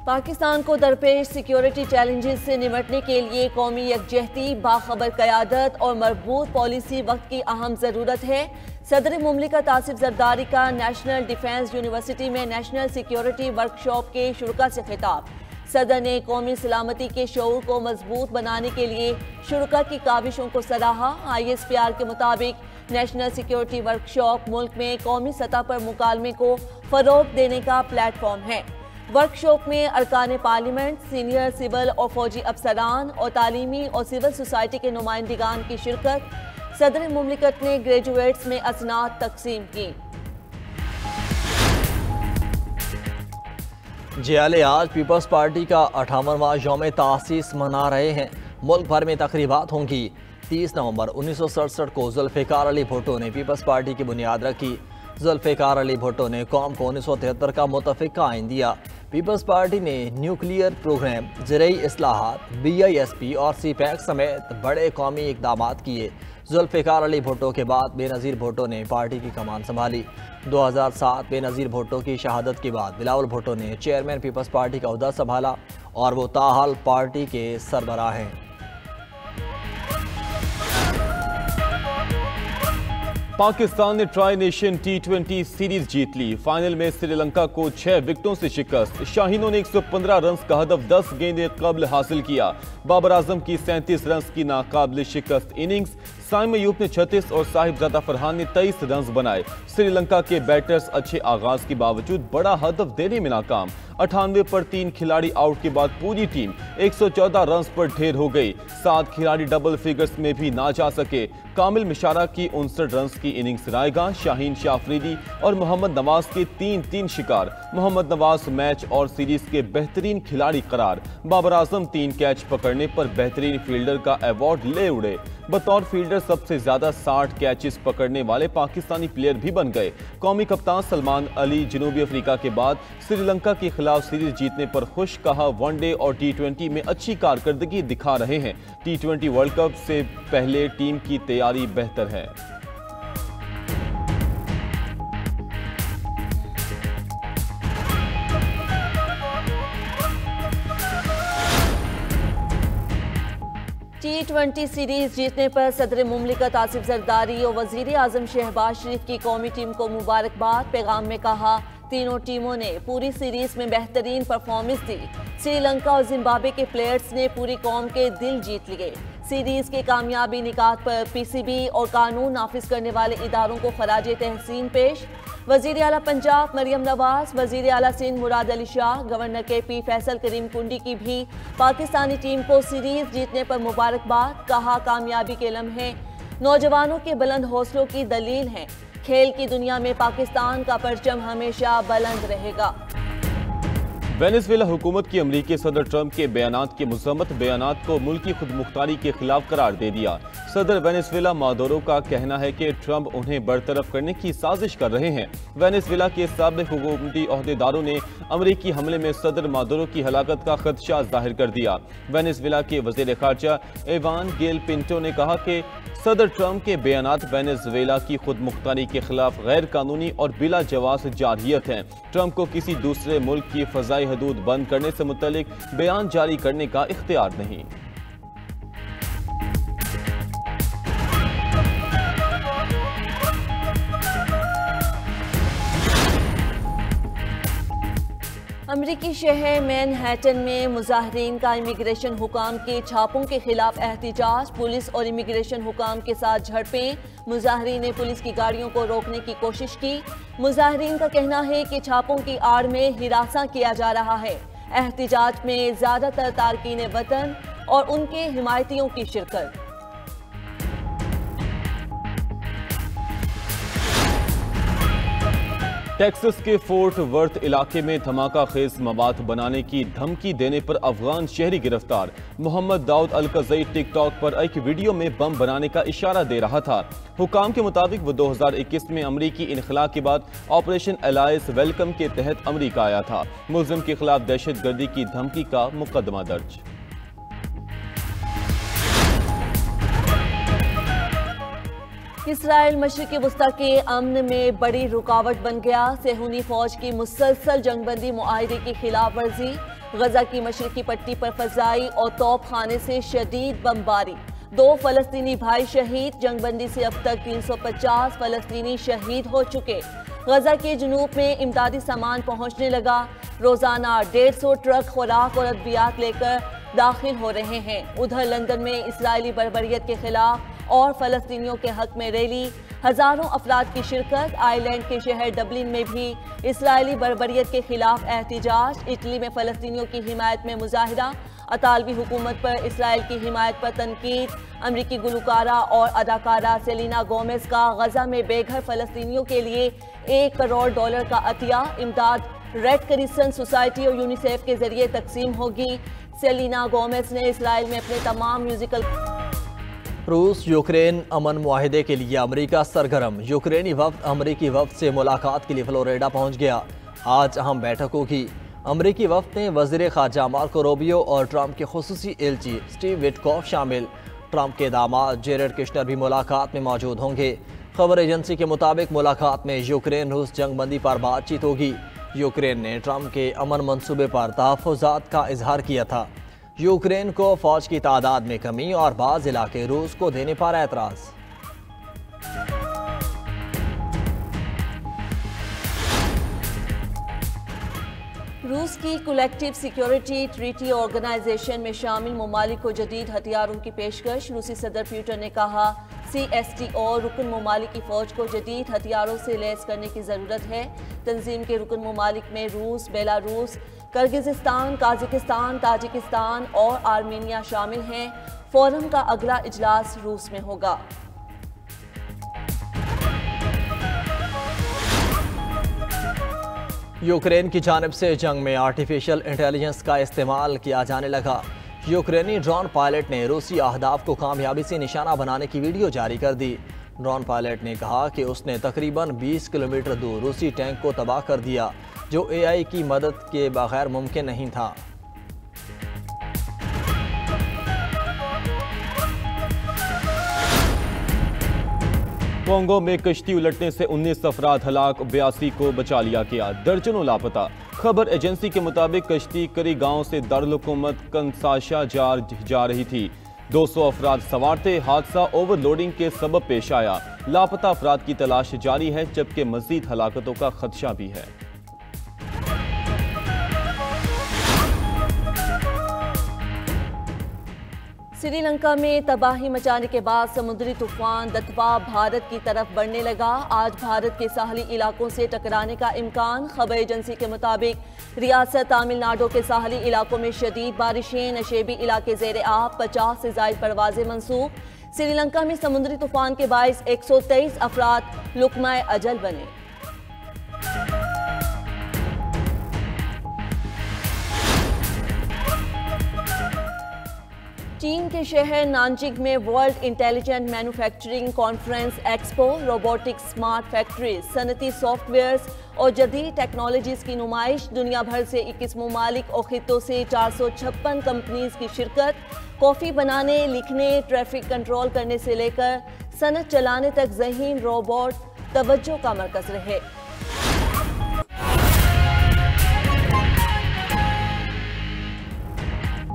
पाकिस्तान को दरपेश security challenges से निपटने के लिए कौमी यकजहती, बाखबर क़यादत और मजबूत पॉलिसी वक्त की अहम ज़रूरत है। सदर मुमलिकत आसिफ जरदारी का नेशनल डिफेंस यूनिवर्सिटी में नेशनल सिक्योरिटी वर्कशॉप के शुरका से खिताब। सदर ने कौमी सलामती के शऊर को मजबूत बनाने के लिए शुरका की काविशों को सराहा। ISPR के मुताबिक नेशनल सिक्योरिटी वर्कशॉप मुल्क में कौमी सतह पर मुकालमे को फ़रोग देने का प्लेटफॉर्म है। वर्कशॉप में अरकान पार्लियामेंट, सीनियर सिविल और फौजी अफसरान और तालीमी और सिविल सोसाइटी के नुमाइंदगान की शिरकत। सदर मुमलिकत ने ग्रेजुएट्स में असनाद तकसीम की। जियाले आज पीपल्स पार्टी का 58वां यौम तासीस मना रहे हैं। मुल्क भर में तकरीबात होंगी। 30 नवंबर 1967 को जुल्फ़िकार अली भुट्टो ने पीपल्स पार्टी की बुनियाद रखी। जुल्फ़िकार अली भुट्टो ने कौम को 1973 का मुतफ़िक़ आइन दिया। पीपल्स पार्टी ने न्यूक्लियर प्रोग्राम, ज़रई इस्लाहात, BISP और CPEC समेत बड़े कौमी इक़दामात किए। जुल्फ़िकार अली भुट्टो के बाद बेनज़ीर भुट्टो ने पार्टी की कमान संभाली। 2007 बेनज़ीर भुट्टो की शहादत के बाद बिलावल भुट्टो ने चेयरमैन पीपल्स पार्टी का ओहदा संभाला और वो ताहाल पार्टी के सरबराह हैं। पाकिस्तान ने ट्राई नेशन T20 सीरीज जीत ली। फाइनल में श्रीलंका को 6 विकेटों से शिकस्त। शाहीनों ने 115 रन का हदफ 10 गेंदें कबल हासिल किया। बाबर आजम की 37 रन की नाकाबिल शिकस्त इनिंग्स। साइम अयूब ने 36 और साहिबजादा फरहान ने 23 रन बनाए। श्रीलंका के बैटर्स अच्छे आगाज के बावजूद बड़ा हदफ देने में नाकाम। 98 पर 3 खिलाड़ी आउट के बाद पूरी टीम 114 रन पर ढेर हो गई। 7 खिलाड़ी डबल फिगर्स में भी ना जा सके। कामिल मिशारा की 59 रन की इनिंग्स रायगा। शाहीन शाह अफरीदी और मोहम्मद नवाज के 3-3 शिकार। मोहम्मद नवाज मैच और सीरीज के बेहतरीन खिलाड़ी करार। बाबर आजम 3 कैच पकड़ने पर बेहतरीन फील्डर का अवार्ड ले उड़े। बतौर फील्डर सबसे ज्यादा 60 कैचेस पकड़ने वाले पाकिस्तानी प्लेयर भी बन गए। कौमी कप्तान सलमान अली जनूबी अफ्रीका के बाद श्रीलंका के खिलाफ सीरीज जीतने पर खुश, कहा वनडे और T20 में अच्छी कारकर्दगी दिखा रहे हैं। T20 वर्ल्ड कप से पहले टीम की तैयारी बेहतर है। T20 सीरीज जीतने पर सदर मुमलिकत आसिफ जरदारी और वजीर आजम शहबाज शरीफ की कौमी टीम को मुबारकबाद। पैगाम में कहा, तीनों टीमों ने पूरी सीरीज में बेहतरीन परफॉर्मेंस दी। श्रीलंका और जिम्बाब्वे के प्लेयर्स ने पूरी कौम के दिल जीत लिए। सीरीज के कामयाबी निकात पर PCB और कानून नाफिज करने वाले इदारों को खराजे तहसीन पेश। वजीर आला पंजाब मरियम नवाज, वजीर आला सिंध मुराद अली शाह, गवर्नर KP फैसल करीम कुंडी की भी पाकिस्तानी टीम को सीरीज जीतने पर मुबारकबाद। कहा, कामयाबी के लम्हे नौजवानों के बुलंद हौसलों की दलील हैं। खेल की दुनिया में पाकिस्तान का परचम हमेशा बुलंद रहेगा। वेनेजुएला हुकूमत की अमरीकी सदर ट्रंप के बयानात के मुज़म्मत बयानात को मुल्की खुदमुख्तारी के खिलाफ करार दे दिया। सदर वेनेजुएला मादुरो का कहना है कि ट्रंप उन्हें बरतरफ करने की साजिश कर रहे हैं। वेनेजुएला के साबिक़ हुकूमती ओहदेदारों ने अमरीकी हमले में सदर मादुरो की हलाकत का खदशा जाहिर कर दिया। वेनेजुएला के वज़ीर ख़ारजा इवान गेल पिंटो ने कहा कि सदर ट्रंप के बयानात वेनेजुएला की खुदमुख्तारी के खिलाफ गैर कानूनी और बिला जवाज़ जारहियत हैं। ट्रंप को किसी दूसरे मुल्क की फ़ज़ाई हदूद बंद करने से मुतल्लिक बयान जारी करने का इख्तियार नहीं। अमरीकी शहर मैनहट्टन में मुजाहिरीन का इमिग्रेशन हुकाम के छापों के खिलाफ एहतिजाज। पुलिस और इमिग्रेशन हुकाम के साथ झड़पें। मुजाहिरीन ने पुलिस की गाड़ियों को रोकने की कोशिश की। मुजाहिरीन का कहना है कि छापों की आड़ में हिरासा किया जा रहा है। एहतिजाज में ज्यादातर तारकीन वतन और उनके हिमायतियों की शिरकत। टेक्सास के फोर्ट वर्थ इलाके में धमाका खेज मवाद बनाने की धमकी देने पर अफगान शहरी गिरफ्तार। मोहम्मद दाऊद अल-कज़ई टिकटॉक पर एक वीडियो में बम बनाने का इशारा दे रहा था। हुकाम के मुताबिक वो 2021 में अमरीकी इनखला के बाद ऑपरेशन एलायंस वेलकम के तहत अमरीका आया था। मुल्जिम के खिलाफ दहशतगर्दी की धमकी का मुकदमा दर्ज। इसराइल मशरिकी वस्ता के अमन में बड़ी रुकावट बन गया। सेहूनी फौज की मुसलसल जंगबंदी मुआहदे की खिलाफ वर्जी। गजा की मशरिकी पट्टी पर फजाई और तोप खाने से शदीद बमबारी। 2 फलस्तीनी भाई शहीद। जंगबंदी से अब तक 350 फलस्तीनी शहीद हो चुके। गजा के जुनूब में इमदादी सामान पहुंचने लगा। रोजाना 150 ट्रक खुराक और अद्वियात लेकर दाखिल हो रहे हैं। उधर लंदन में इसराइली बर्बरियत के खिलाफ और फलस्तीनियों के हक में रैली। हजारों अफराद की शिरकत। आयरलैंड के शहर डबलिन में भी इसराइली बर्बरियत के खिलाफ एहतिजाज। इटली में फलस्तीनियों की हिमायत में मुजाहिरा। अतालवी हुकूमत पर इसराइल की हिमायत पर तनकीद। अमरीकी गुलकारा और अदाकारा सेलिना गोमेज का गजा में बेघर फलस्तीनियों के लिए $1 करोड़ का अतिया। इमदाद रेड क्रिसेंट सोसाइटी और यूनिसेफ के जरिए तकसीम होगी। सेलिना गोमेज ने इसराइल में अपने तमाम म्यूजिकल। रूस यूक्रेन अमन मुआहिदे के लिए अमेरिका सरगर्म। यूक्रेनी वफ्द अमेरिकी वफ्द से मुलाकात के लिए फ्लोरिडा पहुंच गया। आज अहम बैठकों की। अमेरिकी वफ्द में वज़ीर ख़ारजा मार्को रूबियो और ट्रंप के खुसूसी एलची स्टीव विटकॉफ शामिल। ट्रंप के दामाद जेरेड कुशनर भी मुलाकात में मौजूद होंगे। खबर एजेंसी के मुताबिक मुलाकात में यूक्रेन रूस जंगबंदी पर बातचीत होगी। यूक्रेन ने ट्रंप के अमन मंसूबे पर तहफ़्फ़ुज़ात का इजहार किया था। यूक्रेन को फौज की तादाद में कमी और बाज़ इलाके रूस को देने पर एतराज़। रूस की कलेक्टिव सिक्योरिटी ट्रीटी ऑर्गेनाइजेशन में शामिल ममालिक को जदीद हथियारों की पेशकश। रूसी सदर पुतिन ने कहा CSTO रुकन ममालिक की फौज को जदीद हथियारों से लैस करने की ज़रूरत है। तंजीम के रुकन ममालिक में रूस, बेलारूस, किर्गिज़स्तान, काज़ाकिस्तान, ताजिकिस्तान और आर्मीनिया शामिल हैं। फोरम का अगला इजलास रूस में होगा। यूक्रेन की जानिब से जंग में आर्टिफिशियल इंटेलिजेंस का इस्तेमाल किया जाने लगा। यूक्रेनी ड्रोन पायलट ने रूसी अहदाफ को कामयाबी से निशाना बनाने की वीडियो जारी कर दी। ड्रोन पायलट ने कहा कि उसने तकरीबन 20 किलोमीटर दूर रूसी टैंक को तबाह कर दिया, जो AI की मदद के बगैर मुमकिन नहीं था। कोंगो में कश्ती उलटने से 19 अफराद हलाक, 82 को बचा लिया गया, दर्जनों लापता। खबर एजेंसी के मुताबिक कश्ती करी गांव से दारुल-हुकूमत कंसाशा जा रही थी। 200 अफराद सवार थे। हादसा ओवरलोडिंग के सबब पेश आया। लापता अफराद की तलाश जारी है, जबकि मजीद हलाकतों का खदशा भी है। श्रीलंका में तबाही मचाने के बाद समुद्री तूफान दत्वा भारत की तरफ बढ़ने लगा। आज भारत के साहली इलाकों से टकराने का इम्कान। खबर एजेंसी के मुताबिक रियासत तमिलनाडु के साहली इलाकों में शदीद बारिशें। नशेबी इलाके ज़ेर आब, 50 से ज़ायद परवाजें मंसूब। श्रीलंका में समुद्री तूफान के बाइस 123 अफराद लुकमाए अजल बने। चीन के शहर नानजिंग में world intelligent manufacturing conference expo, robotics, smart factories, सनती सॉफ्टवेयर्स और जदीद टेक्नोलॉजीज़ की नुमाइश। दुनिया भर से 21 ममालिक और खित्तों से 456 कंपनीज की शिरकत। कॉफ़ी बनाने, लिखने, ट्रैफिक कंट्रोल करने से लेकर सनत चलाने तक ज़हीन रोबोट तवज्जो का मरकज़ रहे।